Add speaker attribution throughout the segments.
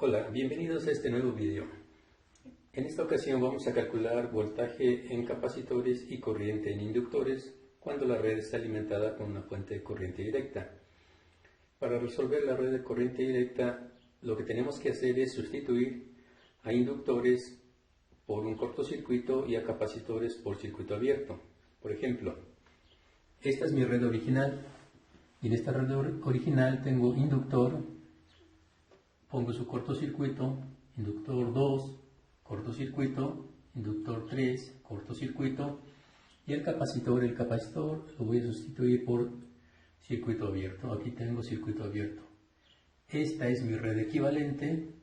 Speaker 1: Hola, bienvenidos a este nuevo video. En esta ocasión vamos a calcular voltaje en capacitores y corriente en inductores cuando la red está alimentada con una fuente de corriente directa. Para resolver la red de corriente directa, lo que tenemos que hacer es sustituir a inductores por un cortocircuito y a capacitores por circuito abierto. Por ejemplo, esta es mi red original y en esta red original tengo inductor, pongo su cortocircuito, inductor 2, cortocircuito, inductor 3, cortocircuito, y el capacitor lo voy a sustituir por circuito abierto. Aquí tengo circuito abierto. Esta es mi red equivalente,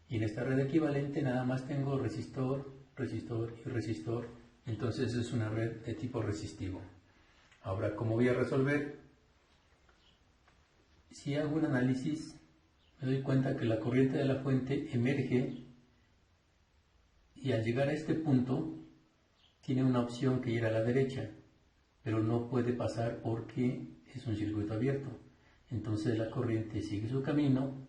Speaker 1: y en esta red equivalente nada más tengo resistor, resistor y resistor. Entonces es una red de tipo resistivo. Ahora, ¿cómo voy a resolver? Si hago un análisis, me doy cuenta que la corriente de la fuente emerge y al llegar a este punto tiene una opción que ir a la derecha, pero no puede pasar porque es un circuito abierto. Entonces la corriente sigue su camino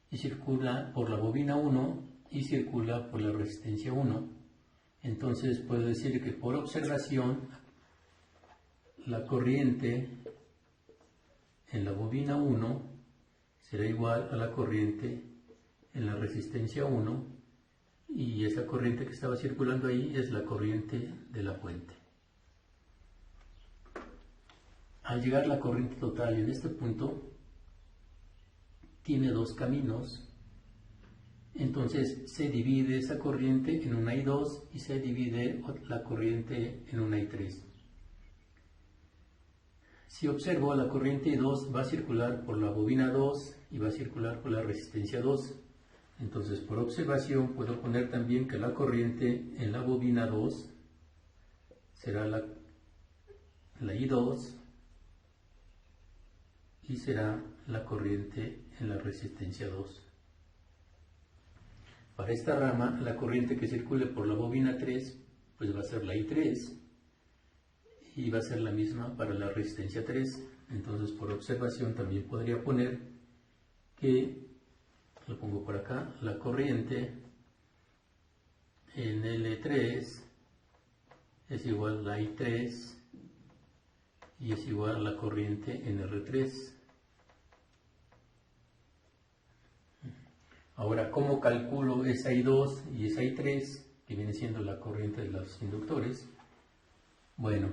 Speaker 1: y circula por la bobina 1 y circula por la resistencia 1. Entonces puedo decir que por observación la corriente en la bobina 1 será igual a la corriente en la resistencia 1, y esa corriente que estaba circulando ahí es la corriente de la fuente. Al llegar la corriente total en este punto tiene dos caminos, entonces se divide esa corriente en una I2 y se divide la corriente en una I3. Si observo, la corriente I2 va a circular por la bobina 2 y va a circular por la resistencia 2. Entonces, por observación, puedo poner también que la corriente en la bobina 2 será la I2 y será la corriente en la resistencia 2. Para esta rama, la corriente que circule por la bobina 3 pues va a ser la I3 y va a ser la misma para la resistencia 3. Entonces, por observación también podría poner que, lo pongo por acá, la corriente en L3 es igual a la I3 y es igual a la corriente en R3. Ahora, ¿cómo calculo esa I2 y esa I3, que viene siendo la corriente de los inductores? Bueno,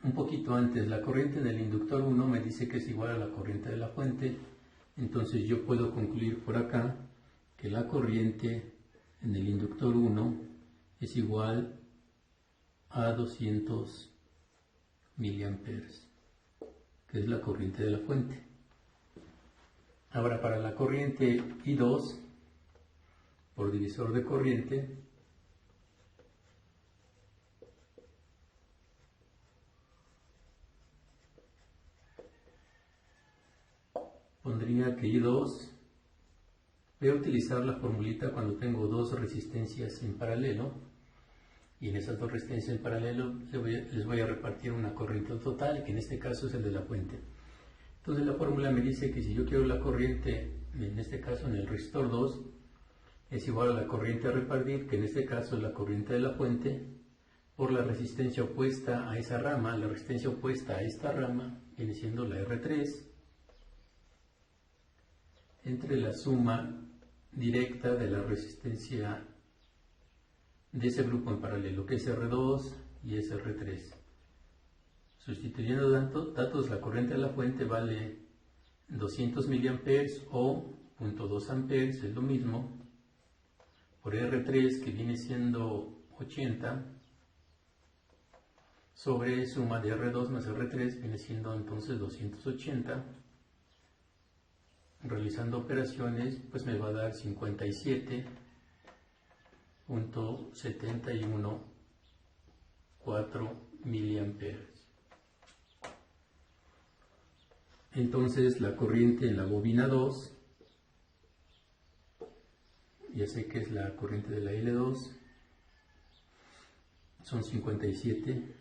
Speaker 1: un poquito antes, la corriente en el inductor 1 me dice que es igual a la corriente de la fuente. Entonces yo puedo concluir por acá que la corriente en el inductor 1 es igual a 200 miliamperes, que es la corriente de la fuente. Ahora, para la corriente I2, por divisor de corriente, pondría que I2, voy a utilizar la formulita cuando tengo dos resistencias en paralelo, y en esas dos resistencias en paralelo les voy a repartir una corriente total, que en este caso es el de la fuente. Entonces la fórmula me dice que si yo quiero la corriente, en este caso en el resistor 2, es igual a la corriente a repartir, que en este caso es la corriente de la fuente, por la resistencia opuesta a esa rama. La resistencia opuesta a esta rama viene siendo la R3, entre la suma directa de la resistencia de ese grupo en paralelo, que es R2 y es R3. Sustituyendo datos, la corriente de la fuente vale 200 miliamperes o 0.2 amperes, es lo mismo, por R3, que viene siendo 80, sobre suma de R2 más R3, viene siendo entonces 280. Realizando operaciones, pues me va a dar 57.714 miliamperes. Entonces la corriente en la bobina 2, ya sé que es la corriente de la L2, son 57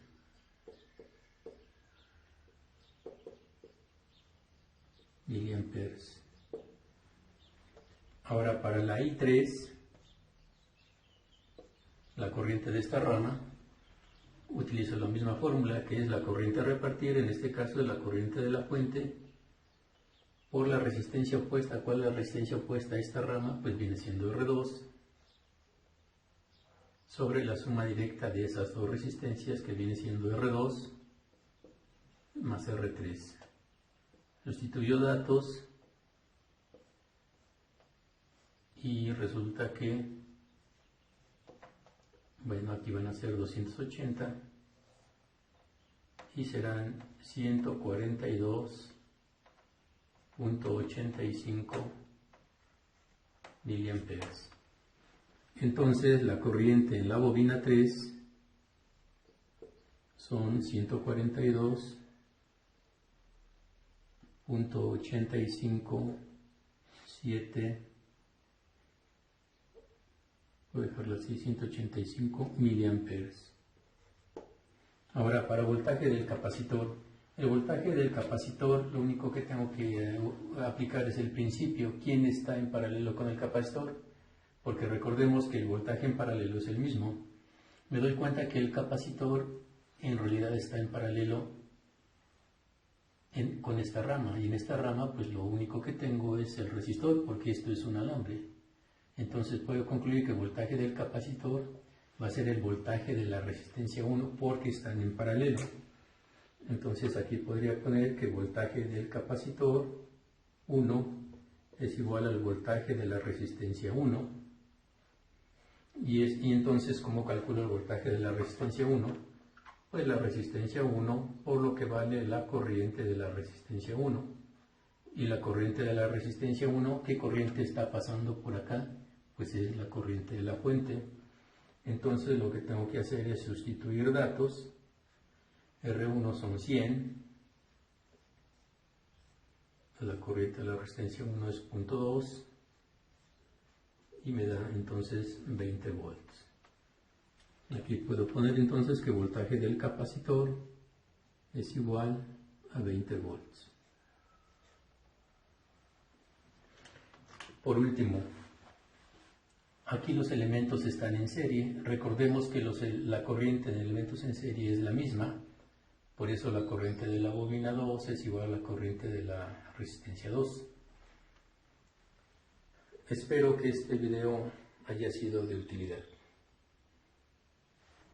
Speaker 1: miliamperes. Ahora para la I3, la corriente de esta rama, utilizo la misma fórmula que es la corriente a repartir, en este caso es la corriente de la fuente, por la resistencia opuesta. ¿Cuál es la resistencia opuesta a esta rama? Pues viene siendo R2, sobre la suma directa de esas dos resistencias que viene siendo R2 más R3. Sustituyo datos y resulta que, bueno, aquí van a ser 280 y serán 142.85 miliamperes. Entonces la corriente en la bobina 3 son 142.857, voy a dejarlo así, 185 miliamperes. Ahora para voltaje del capacitor. El voltaje del capacitor, lo único que tengo que aplicar es el principio. ¿Quién está en paralelo con el capacitor? Porque recordemos que el voltaje en paralelo es el mismo. Me doy cuenta que el capacitor en realidad está en paralelo con esta rama, y en esta rama pues lo único que tengo es el resistor, porque esto es un alambre. Entonces puedo concluir que el voltaje del capacitor va a ser el voltaje de la resistencia 1 porque están en paralelo. Entonces aquí podría poner que el voltaje del capacitor 1 es igual al voltaje de la resistencia 1. Y entonces, ¿cómo calculo el voltaje de la resistencia 1? Pues la resistencia 1 por lo que vale la corriente de la resistencia 1. Y la corriente de la resistencia 1, ¿qué corriente está pasando por acá? Pues es la corriente de la fuente. Entonces lo que tengo que hacer es sustituir datos. R1 son 100. La corriente de la resistencia 1 es 0.2. Y me da entonces 20 volts. Aquí puedo poner entonces que el voltaje del capacitor es igual a 20 volts. Por último, aquí los elementos están en serie. Recordemos que la corriente de elementos en serie es la misma. Por eso la corriente de la bobina 2 es igual a la corriente de la resistencia 2. Espero que este video haya sido de utilidad.